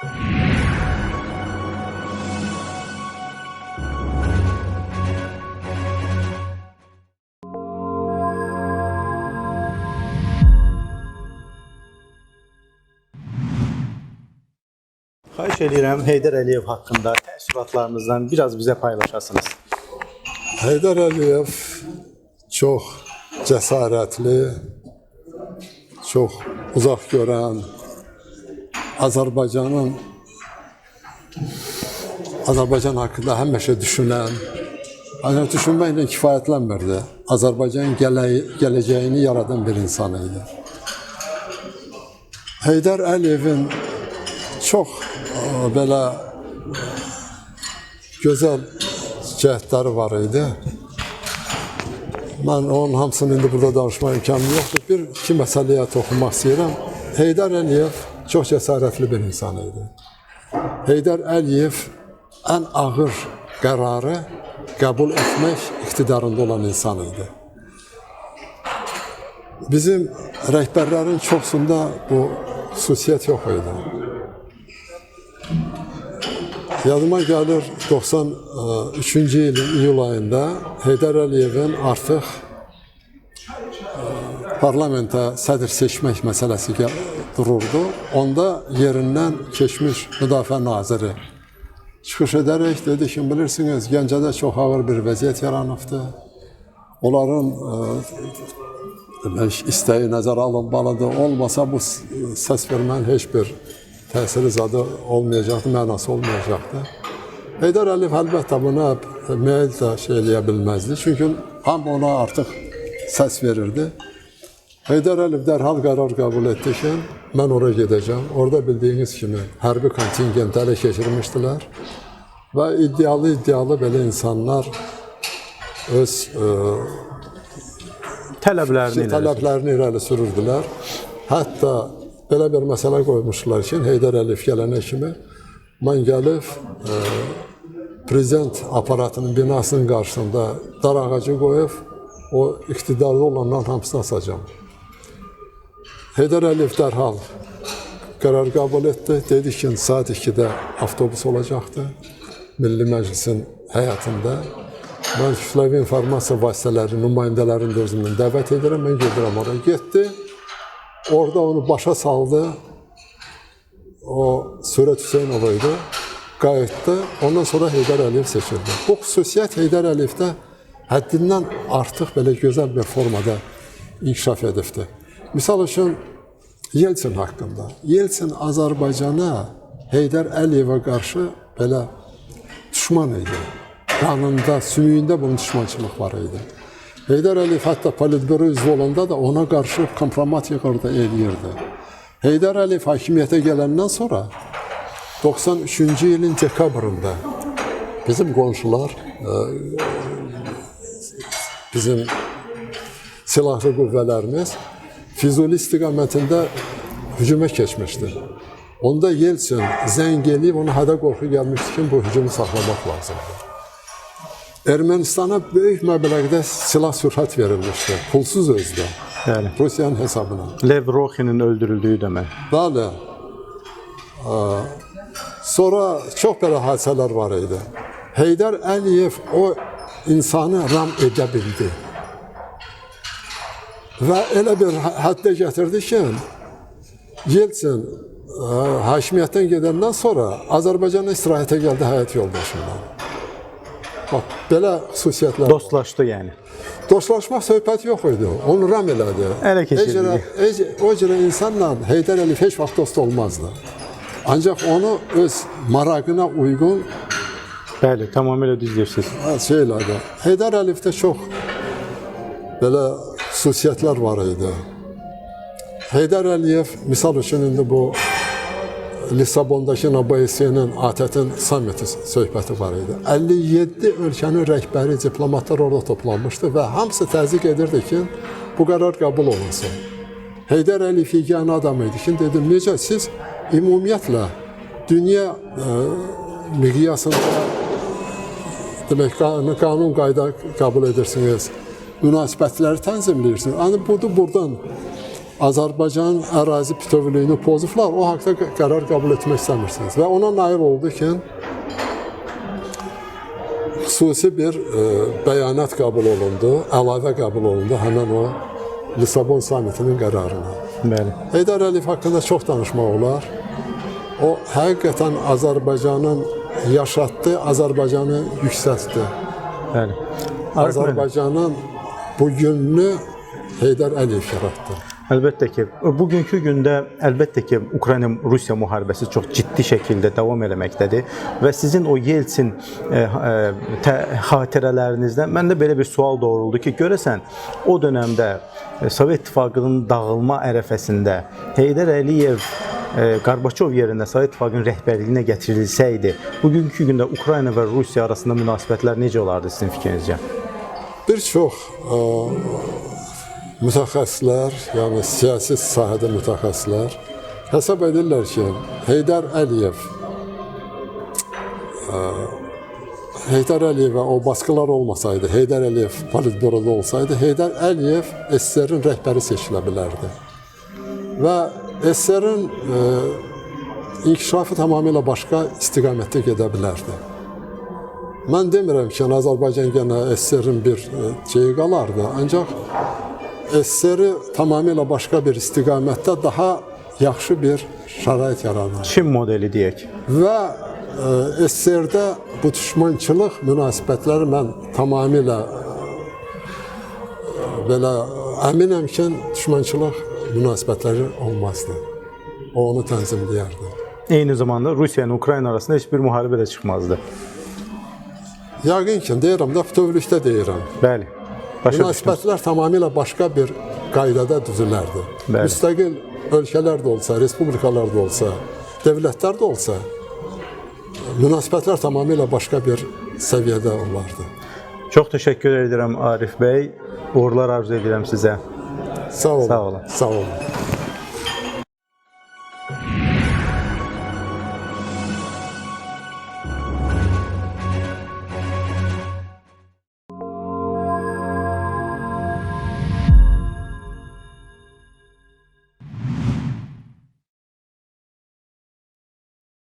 Xahiş edirəm Heydər Əliyev haqqında təəssüratlarınızdan biraz bizə paylaşasınız. Heydər Əliyev çox cəsarətli, çox uzaq görən, Azərbaycan haqqında həmişə düşünən, ancaq düşünməklə kifayətlənmirdi. Azərbaycan gələcəyini yaradan bir insan idi. Heydər Əliyevin çox belə gözəl cəhətləri var idi. Mən onun hamısını indi burada danışma imkanım yoxdur. Bir-iki məsələyə toxunmaq istəyirəm. Heydər Əliyev çox cəsarətli bir insan idi. Heydər Əliyev ən ağır qərarı qəbul etmək iqtidarında olan insan idi. Bizim rəhbərlərin çoxsunda bu xüsusiyyət yox idi. Yadıma gəlir 93-cü ilin iyul ayında Heydər Əliyevin artıq parlamentə sədr seçmək məsələsi dururdu. Onda yerindən keçmiş müdafiə naziri çıxış edərək dedi ki, bilirsiniz, Gəncədə çox ağır bir vəziyyət yaranıbdır. Onların istəyi nəzərə alınmalıdır. Olmasa bu səs vermənin heç bir təsiri zadı olmayacaqdı, mənası olmayacaqdı. Heydər Əliyev əlbəttə buna meyil də eləyə bilməzdi. Çünki hamı ona artıq səs verirdi. Heydər Əliyev dərhal qərar qəbul etdi ki, mən oraya gedəcəm. Orada bildiyiniz kimi hərbi kontingent ələ keçirmişdilər və iddialı belə insanlar öz tələblərini irəli sürürdülər. Hətta belə bir məsələ qoymuşlar ki, Heydər Əliyev gələnə kimi mən gəlib prezident aparatının binasının qarşısında dar ağacı qoyub o iqtidarlı olanların hamısını asacam. Heydər Əliyev dərhal qərar qəbul etdi. Dedi ki, saat 2-də avtobus olacaqdı Milli Məclisin həyatında. Mən kütləvi informasiya vasitələri nümayəndələrini də özümdən dəvət edirəm. Mən gedirəm oraya. Getdi. Orada onu başa saldı. O Sürət Hüseynov idi. Qayıtdı. Ondan sonra Heydər Əliyev seçildi. Bu xüsusiyyət Heydər Əliyevdə həddindən artıq belə gözəl bir formada inkişaf edibdir. Misal üçün, Yeltsin haqqında. Yeltsin Azərbaycana Heydər Əliyevə qarşı belə düşman idi. Qanında, sümüyündə bunun düşmançılıq var idi. Heydər Əliyev hətta politbüro üzvü olanda da ona qarşı kompromat yığırdı, eləyirdi. Heydər Əliyev hakimiyyətə gələndən sonra 93-cü ilin dekabrında bizim qonşular, bizim silahlı qüvvələrimiz Füzuli istiqamətində hücuma keçmişdi. Onda Yeltsin zəng eləyib, ona hədə qorxu gəlmişdi ki, bu hücumu saxlamaq lazımdır. Ermənistana böyük məbləğdə silah sürət verilmişdi, pulsuz özdə, Rusiyanın hesabına. Lev Roxinin öldürüldüyü demək. Bəli. Sonra çox belə hadisələr var idi. Heydər Əliyev o insanı ram edə bildi. Və elə bir həddə gətirdi ki, Yeltsin hakimiyyətdən gedəndən sonra Azərbaycana istirahətə gəldi həyat yoldaşından. Bax, belə xüsusiyyətlər. Dostlaşdı yəni. Dostlaşmaq söhbət yox idi. Onu ram elədi. Ələ keçirdi. O cürə insanla Heydər Əliyev heç vaxt dost olmazdı. Ancaq onu öz marağına uyğun Bəli, tamamilə düz deyirsiniz. Şeylərdə. Heydər Əliyevdə çox belə xüsusiyyətlər var idi. Heydər Əliyev, misal üçün indi bu Lissabondakı NABS-nin ATƏT-in samiti söhbəti var idi. 57 ölkənin rəhbəri, diplomatlar orada toplanmışdı və hamısı təzyiq edirdi ki, bu qərar qəbul olunsun. Heydər Əliyev yeganə adam idi ki, dedim, necə siz ümumiyyətlə dünya miqyasında demək, qanun qayda qəbul edirsiniz, münasibətləri tənzimləyirsiniz. Yəni, budur buradan Azərbaycan ərazi bütövlüyünü pozublar, o haqda qərar qəbul etmək istəmirsiniz. Və ona nail oldu ki, xüsusi bir bəyanat qəbul olundu, əlavə qəbul olundu həmən o Lisabon samitinin qərarına. Bəli. Heydər Əliyev haqqında çox danışmaq olar. O həqiqətən Azərbaycanın yaşatdı, Azərbaycanı yüksəltdi. Bəli. Azərbaycanın bugününü Heydər Əliyev yaratdı. Əlbəttə ki, bugünkü gündə əlbəttə ki, Ukrayna-Rusiya müharibəsi çox ciddi şəkildə davam eləməkdədir və sizin o Yeltsin xatirələrinizdən məndə belə bir sual doğruldu ki, görəsən o dövrdə Sovet İttifaqının dağılma ərəfəsində Heydər Əliyev Qarbaçov yerində Sovet İttifaqının rəhbərliyinə gətirilsəydi, bugünkü gündə Ukrayna və Rusiya arasında münasibətlər necə olardı sizin fikrinizcə? Bir çox mütəxəssislər, yəni siyasi sahədə mütəxəssislər hesab edirlər ki, Heydər Əliyevə o baskılar olmasaydı, Heydər Əliyev politbüroda olsaydı, Heydər Əliyev SSR-in rəhbəri seçilə bilərdi. Və SSR-in inkişafı tamamilə başqa istiqamətdə gedə bilərdi. Mən demirəm ki, Azərbaycan yenə SSR-in bir şeyi qalardı, ancaq SSR-i tamamilə başqa bir istiqamətdə daha yaxşı bir şərait yaranır. Çin modeli deyək. Və SSR-də bu düşmançılıq münasibətləri mən tamamilə belə əminəm ki, düşmançılıq münasibətləri olmazdı. O onu tənzimləyərdi. Eyni zamanda Rusiya ilə Ukrayna arasında heç bir müharibə də çıxmazdı. Yəqin ki, deyirəm də, bütövlükdə deyirəm. Bəli. Münasibətlər tamamilə başqa bir qaydada düzülərdi. Müstəqil ölkələr də olsa, respublikalar da olsa, dövlətlər də olsa, münasibətlər tamamilə başqa bir səviyyədə olardı. Çox təşəkkür edirəm Arif bəy. Uğurlar arzu edirəm sizə. Sağ olun. Sağ olun. Sağ olun.